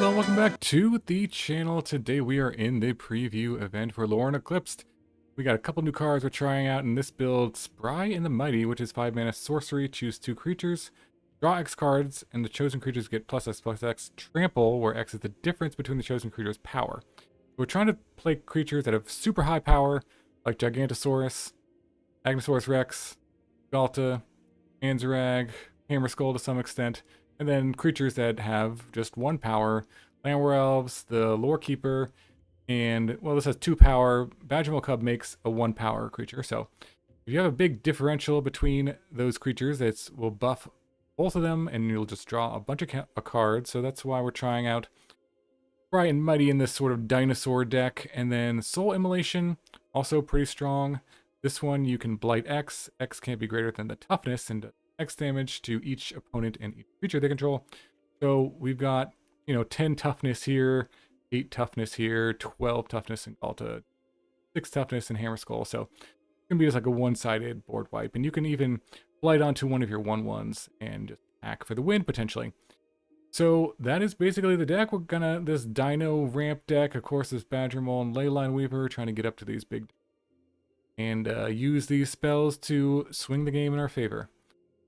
Hello, welcome back to the channel. Today we are in the preview event for Lorwyn Eclipsed. We got a couple new cards we're trying out in this build. Spry and Mighty, which is 5 mana sorcery. Choose 2 creatures. Draw X cards, and the chosen creatures get +X/+X. Trample, where X is the difference between the chosen creature's power. We're trying to play creatures that have super high power, like Gigantosaurus, Agonasaur Rex, Ghalta, Anzrag, Hammerskull to some extent, and then creatures that have just 1 power, Llanowar Elves, the Lorekeeper, and, well, this has 2 power. Badgermole Cub makes a 1 power creature, so if you have a big differential between those creatures, it will buff both of them, and you'll just draw a bunch of cards, so that's why we're trying out Spry and Mighty in this sort of dinosaur deck, and then Soul Immolation, also pretty strong. This one, you can blight X. X can't be greater than the toughness, and X damage to each opponent and each creature they control. So we've got, 10 toughness here, 8 toughness here, 12 toughness in Ghalta, 6 toughness in Hammerskull. So it's going to be just like a one-sided board wipe. And you can even blight onto one of your 1/1s and just attack for the win, potentially. So that is basically the deck. We're gonna, this Dino ramp deck, of course, this Badgermole and Leyline Weaver, trying to get up to these big and use these spells to swing the game in our favor.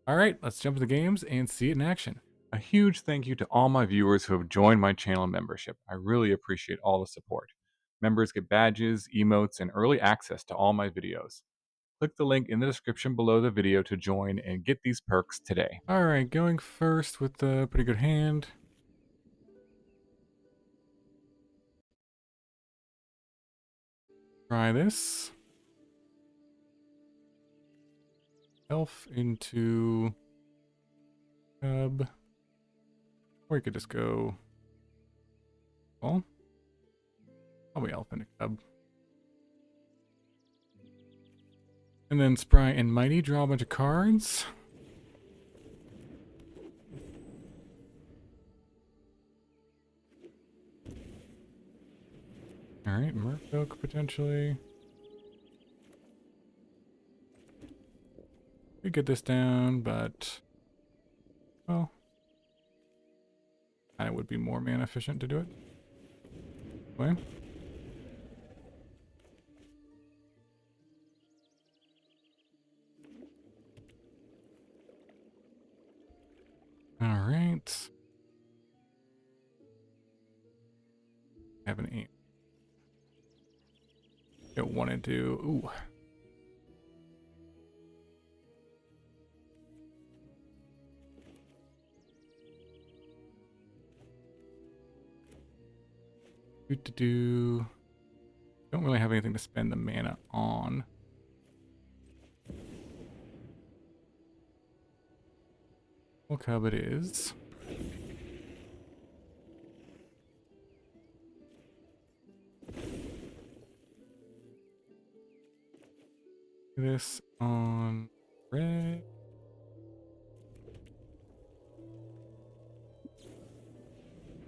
All right, let's jump into the games and see it in action. A huge thank you to all my viewers who have joined my channel membership. I really appreciate all the support. Members get badges, emotes, and early access to all my videos. Click the link in the description below the video to join and get these perks today. All right, going first with a pretty good hand. Try this. Elf into Cub. Or you could just go, well, probably Elf into Cub. And then Spry and Mighty, draw a bunch of cards. Alright, Merfolk potentially. We get this down, but, well, it would be more mana efficient to do it. Okay. Alright. Have an 8. Don't want to do, ooh. Don't really have anything to spend the mana on. What cub it is. This on red.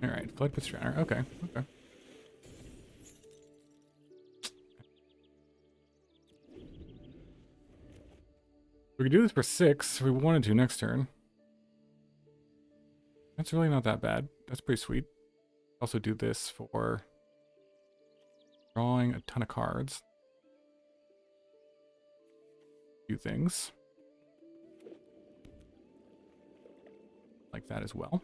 Alright, Flood Pastrainer. Okay, okay. We could do this for 6 if we wanted to next turn. That's really not that bad. That's pretty sweet. Also do this for drawing a ton of cards. Few things. Like that as well.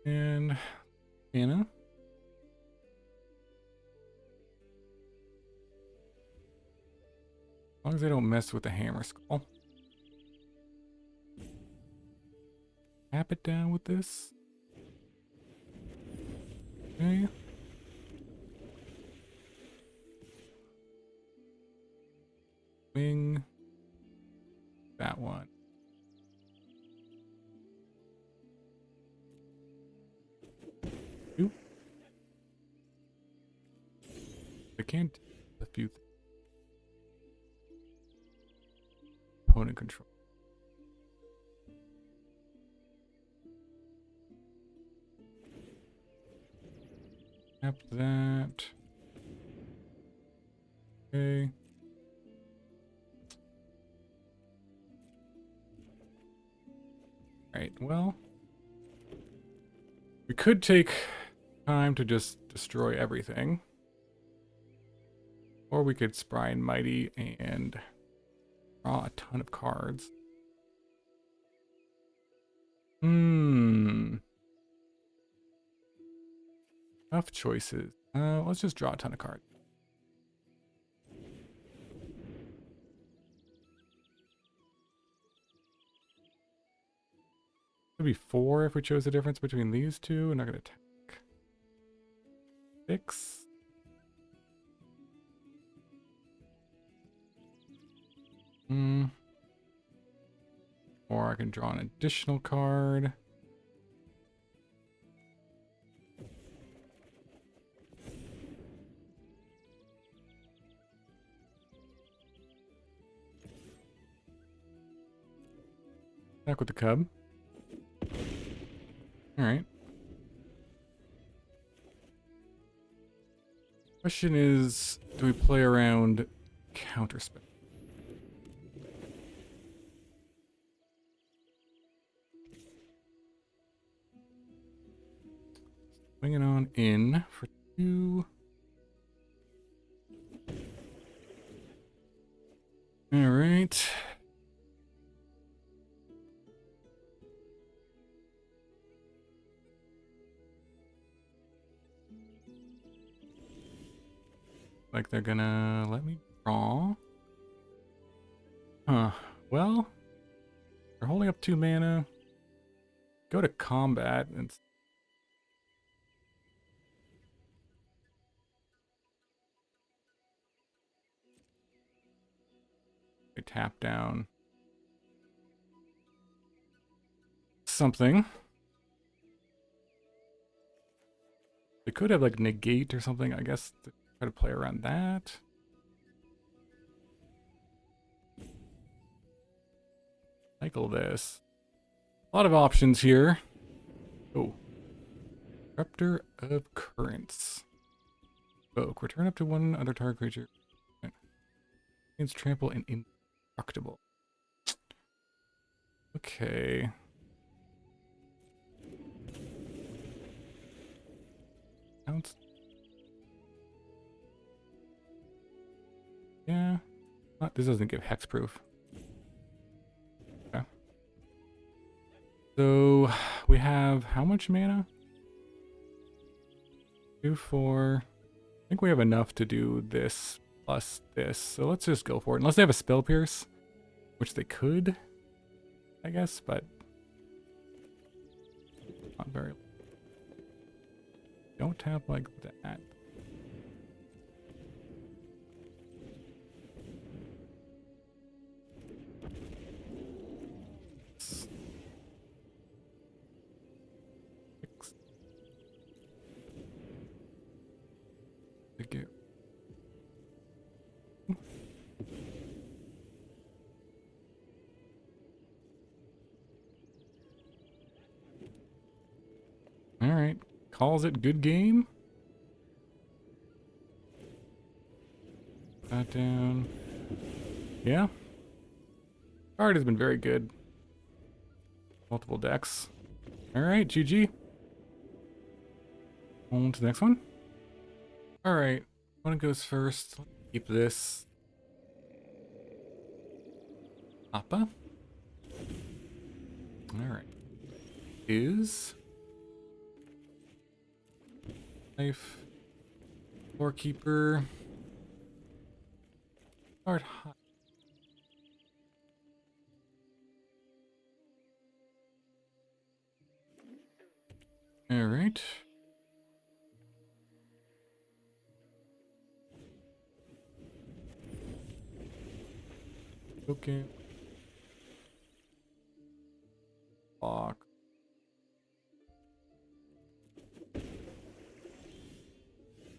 And mana. As long as they don't mess with the Hammerskull. Tap it down with this. Okay. Wing. That one. Ooh. I can't do a few things. Opponent control. Tap that. Okay. Alright, well. We could take time to just destroy everything. Or we could Spry and Mighty and draw a ton of cards. Tough choices. Let's just draw a ton of cards. Could be 4 if we chose the difference between these two. We're not going to attack. 6. Or I can draw an additional card. Back with the cub. Alright. Question is, do we play around counterspell? Swing it on in for 2. Alright. Like they're gonna let me draw. Huh. Well, they're holding up 2 mana. Go to combat and they tap down something. They could have like negate or something, I guess, to try to play around that. Cycle this. A lot of options here. Oh. Disruptor of Currents. Evoke. Return up to 1 other target creature. Against trample and indestructible. Okay. Sounds. Yeah. This doesn't give hexproof. Okay. So we have how much mana? 2, 4. I think we have enough to do this plus this. So let's just go for it. Unless they have a Spell Pierce, which they could, I guess, but not very. Don't tap like that. Thank you. All right. Calls it good game. That down. Yeah. Card has been very good. Multiple decks. All right, GG. On to the next one. All right. One goes first. Let's keep this. Appa. All right. Is life. Lorekeeper. Start high. All right. Okay. Lock.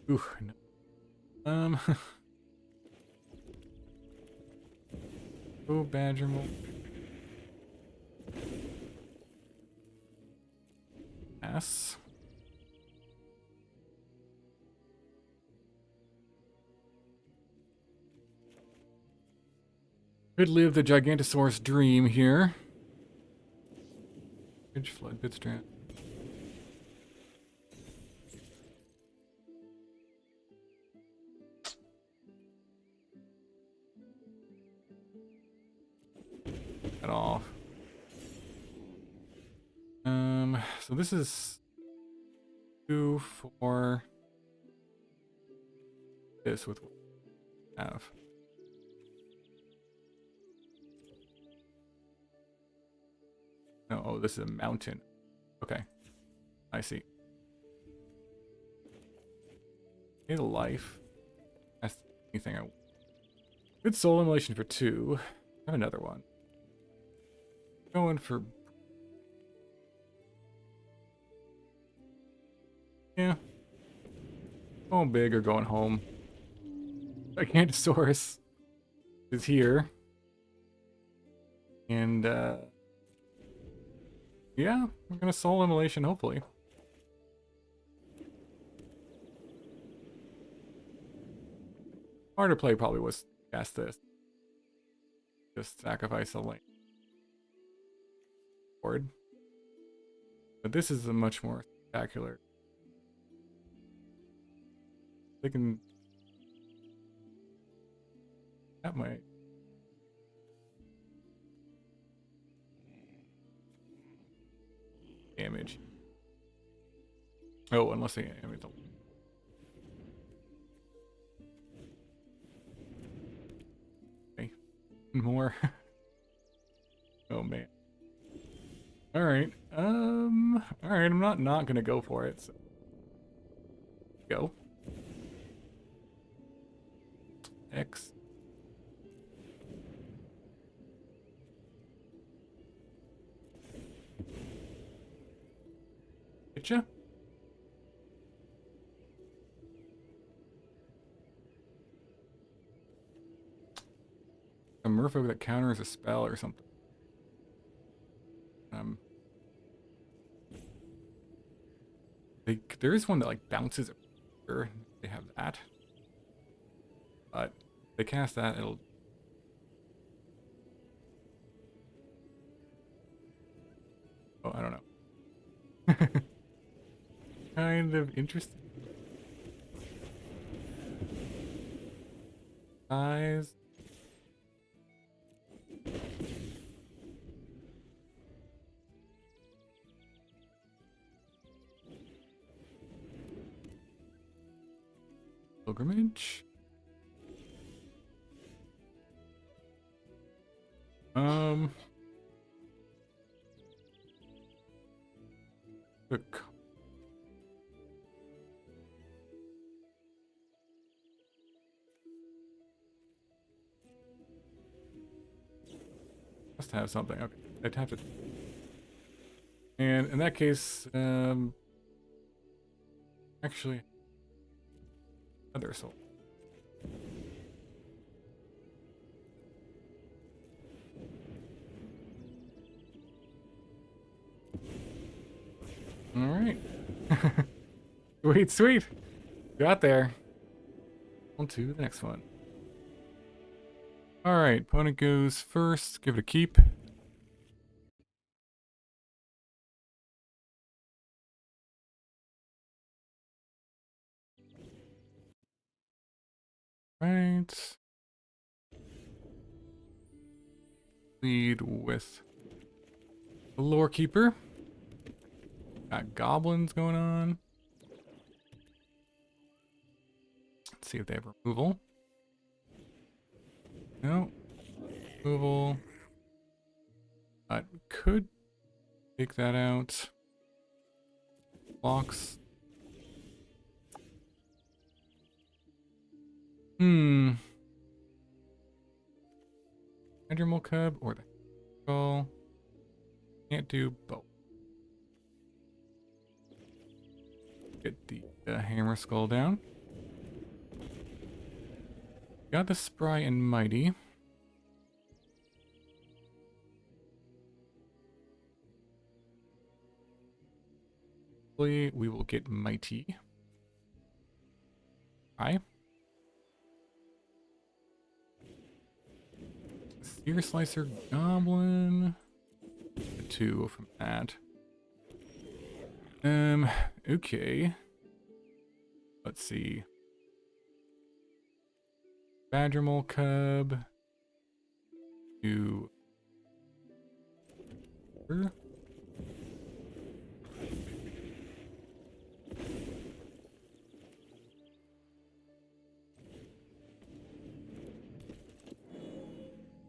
Ooh, no. Oh, Badgermole. Yes. Could live the Gigantosaurus dream here. Ridge, flood, bit strand. That off. So this is 2, 4. This with what we have. No, oh, this is a mountain. Okay, I see. Need a life. That's the only thing I want. Good soul immolation for 2. I have another one. Going for. Yeah. Going big or going home. Gigantosaurus is here. And, yeah, we're gonna soul immolation, hopefully. Harder play probably was cast this. Just sacrifice a lane. Board. But this is a much more spectacular. They can. That might. Damage. Oh, unless they damage. Okay. More. Oh man. All right. All right. I'm not gonna go for it. So. Go. X. Getcha? A merfolk that counters a spell or something. There is one that like bounces a creature. They have that. But if they cast that, it'll. Oh, I don't know. Kind of interesting. Size. Pilgrimage. Look. Must have something. Okay, I'd have to. And in that case, actually, other soul. All right. Sweet, sweet. Got there. On to the next one. All right, opponent goes first. Give it a keep. Right. Lead with the Lorekeeper. Got goblins going on. Let's see if they have removal. No. Removal. Could take that out. Blocks. Badgermole Cub or the Skull. Can't do both. Get the Hammerskull down. Got the Spry and Mighty. Hopefully we will get Mighty. Hi. Spear Slicer Goblin. 2 from that. Okay. Let's see. Badgermole Cub. To...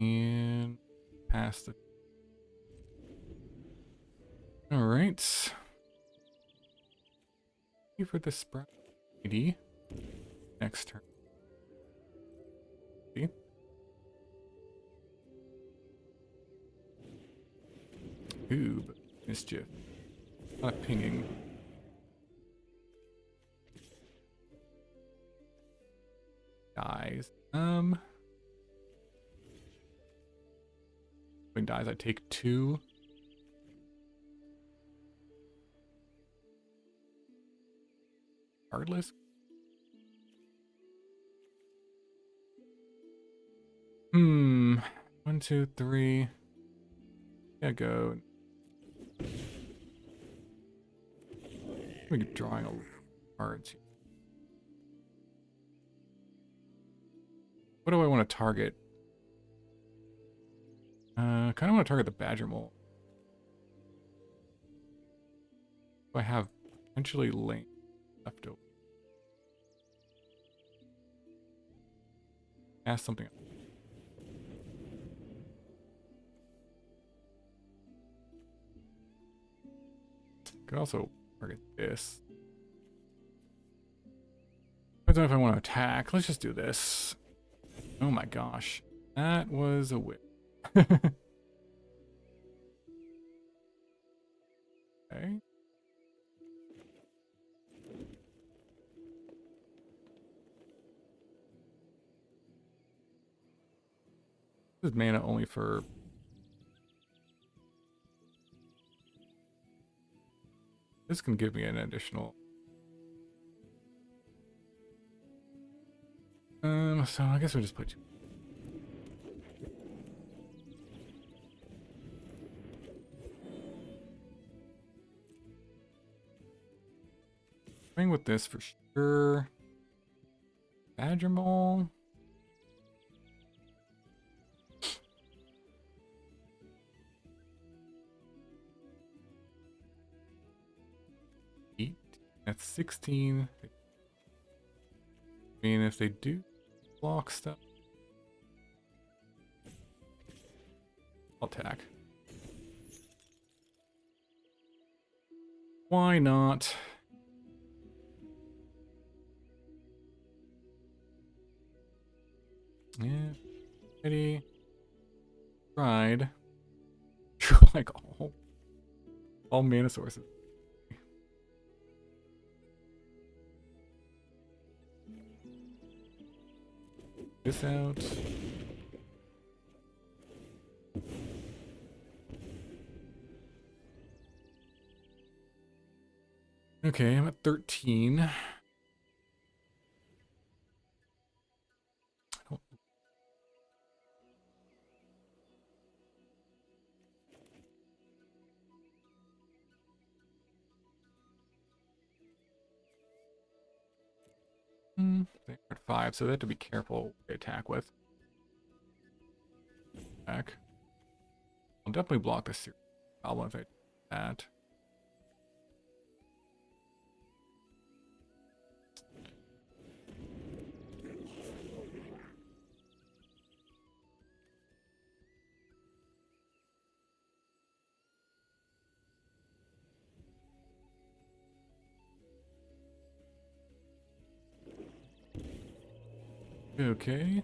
And pass the... Alright. For the Spry and Mighty. Next turn. See? Ooh, but mischief. Not pinging. Dies. When dies, I take 2. Regardless. 1, 2, 3. Yeah, go. We keep drawing a cards here. What do I want to target? Kind of want to target the Badgermole. Do I have potentially lane left over? Ask something else. Could also target this. I don't know if I want to attack. Let's just do this. Oh my gosh. That was a whip. Okay. This is mana only for... This can give me an additional... So I guess we'll just put 2. Playing with this for sure. Badgermole. That's 16. I mean, if they do block stuff, I'll attack. Why not? Yeah. Ready. Tried. Like all mana sources. This out. Okay, I'm at 13. They're at 5, so they have to be careful what they attack with. Back. I'll definitely block this problem if I do that. Okay.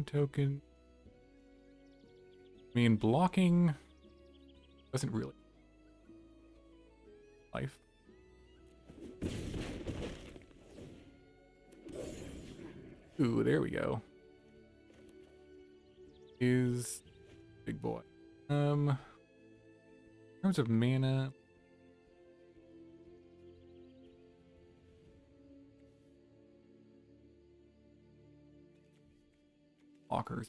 Token. I mean, blocking doesn't really life. Ooh, there we go. Is big boy. In terms of mana, blockers.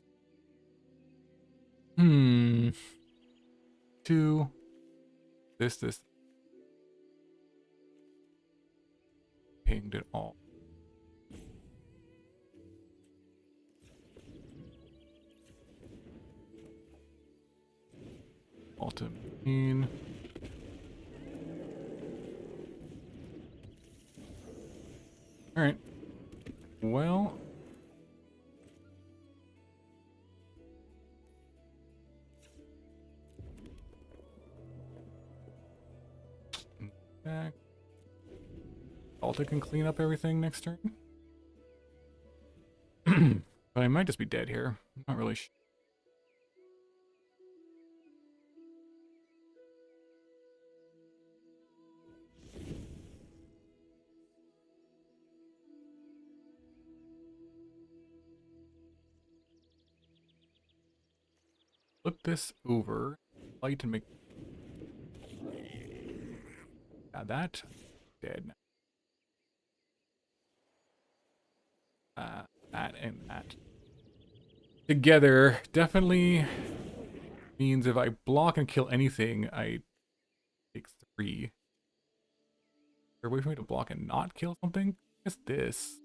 Hmm. Two. This. Pinged it all. Ultimate. Alright. Well. Back. Ghalta can clean up everything next turn. But I might just be dead here. I'm not really sure. Flip this over. Light and make. Yeah, that. Dead. That and that. Together definitely means if I block and kill anything, I take 3. Is there a way for me to block and not kill something? It's this.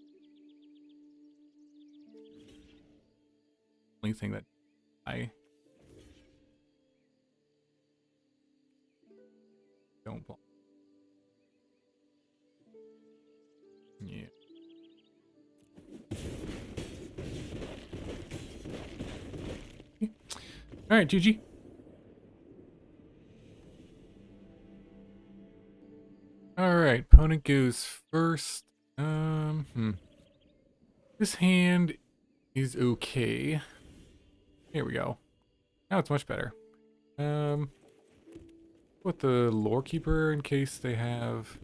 Only thing that I don't block. Yeah. Alright, GG. Alright, opponent goes first. This hand is okay. Here we go. Now it's much better. With the Lorekeeper in case they have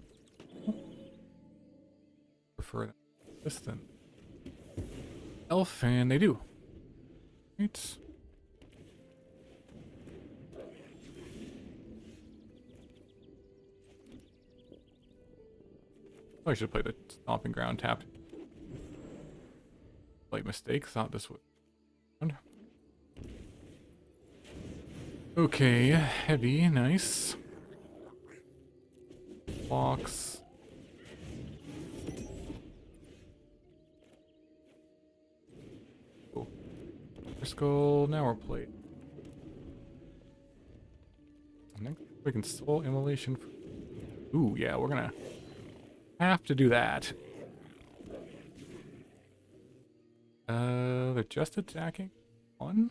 prefer this than Elf, and they do. Right. I should play the Stomping Ground tapped. Slight mistake, thought this would. Okay, heavy, nice. Blocks. Cool. Hammerskull, now we're played. Next, we can Soul Immolation. Ooh, yeah, we're gonna have to do that. They're just attacking 1.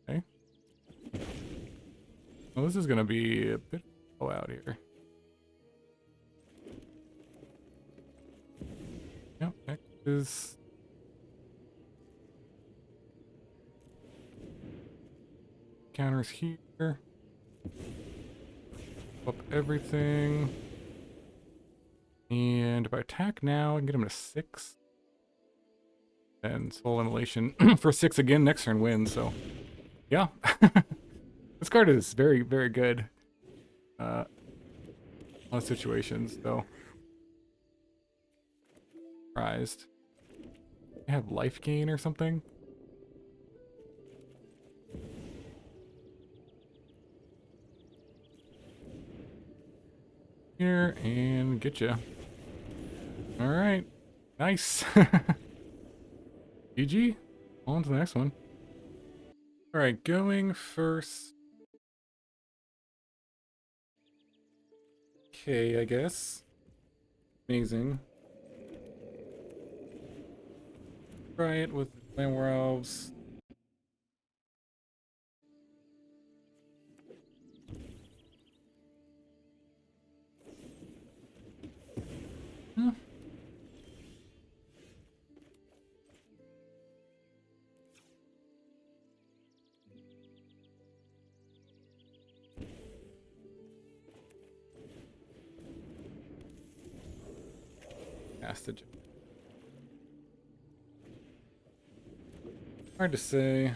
Okay. Well, this is gonna be a bit out here. Yep, next is counters here. Up everything. And if I attack now, I can get him to 6. And Soul Immolation for 6 again next turn wins, so yeah. This card is very, very good. A lot of situations, though. Surprised. I have life gain or something. Here, and get ya. Alright. Nice. GG. On to the next one. Alright, going first. Okay, I guess. Amazing. Try it with Llanowar Elves. Huh. Passage. Hard to say.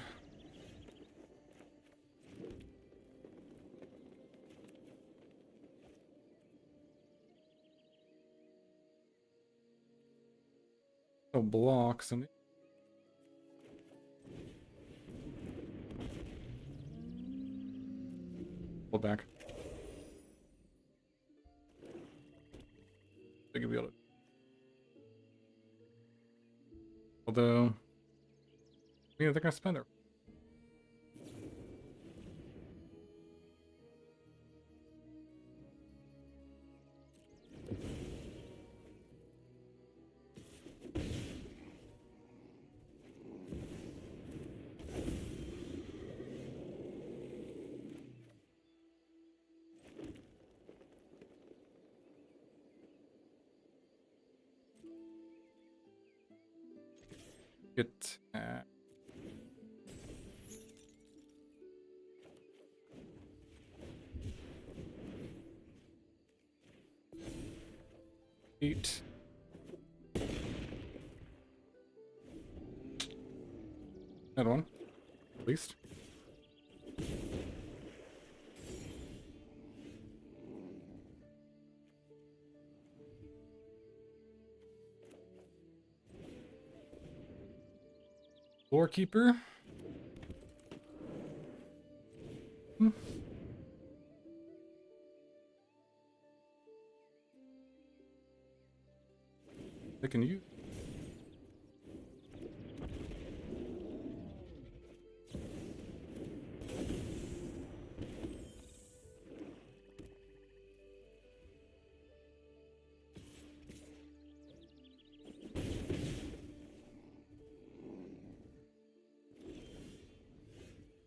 No blocks and Pull back. They could be able to. Although, yeah, they're gonna spend their. Get. Eight. Another one, at least. Lorekeeper. They can use.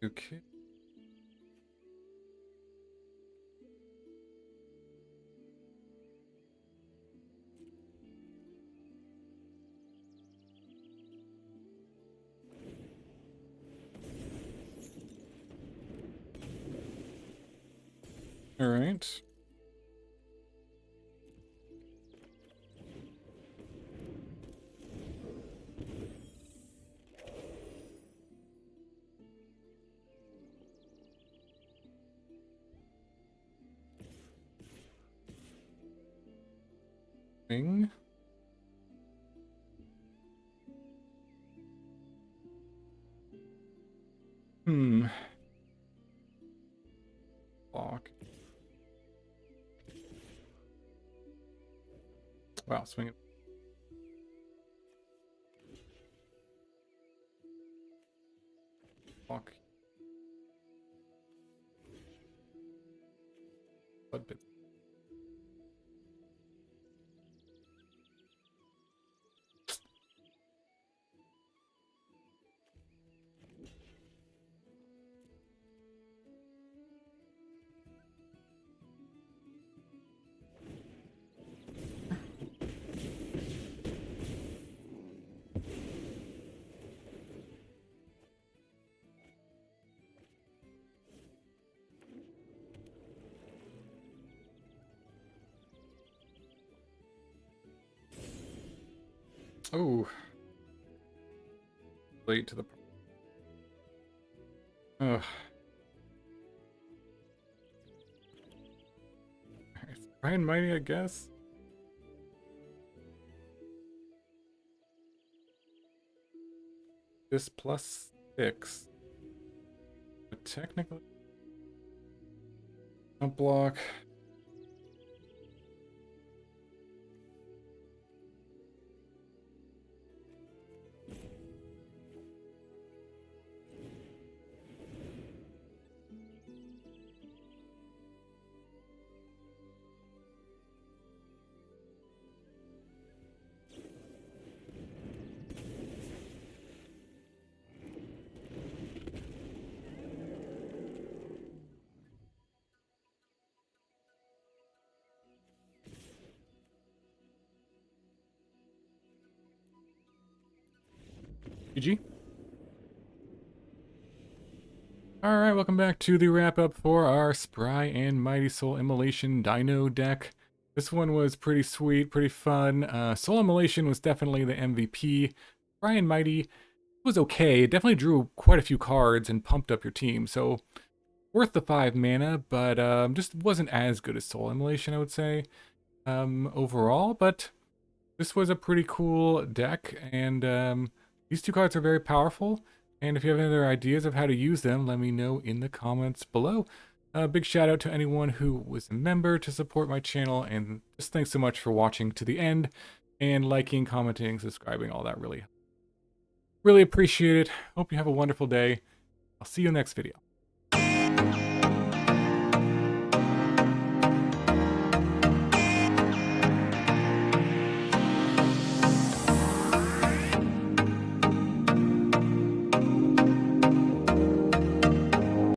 Okay. All right. Thing. Block. Wow, swing it. Block. Blood bit. Oh. Late to the. Ugh. Spry and Mighty, I guess. This plus 6. But technically. Don't block. GG. Alright, welcome back to the wrap-up for our Spry and Mighty Soul Immolation Dino deck. This one was pretty sweet, pretty fun. Soul Immolation was definitely the MVP. Spry and Mighty was okay. It definitely drew quite a few cards and pumped up your team, so worth the 5 mana, but just wasn't as good as Soul Immolation, I would say, overall. But this was a pretty cool deck, and these two cards are very powerful. And if you have any other ideas of how to use them, let me know in the comments below. Big shout out to anyone who was a member to support my channel, and just thanks so much for watching to the end, and liking, commenting, subscribing, all that really appreciate it. Hope you have a wonderful day. I'll see you in the next video.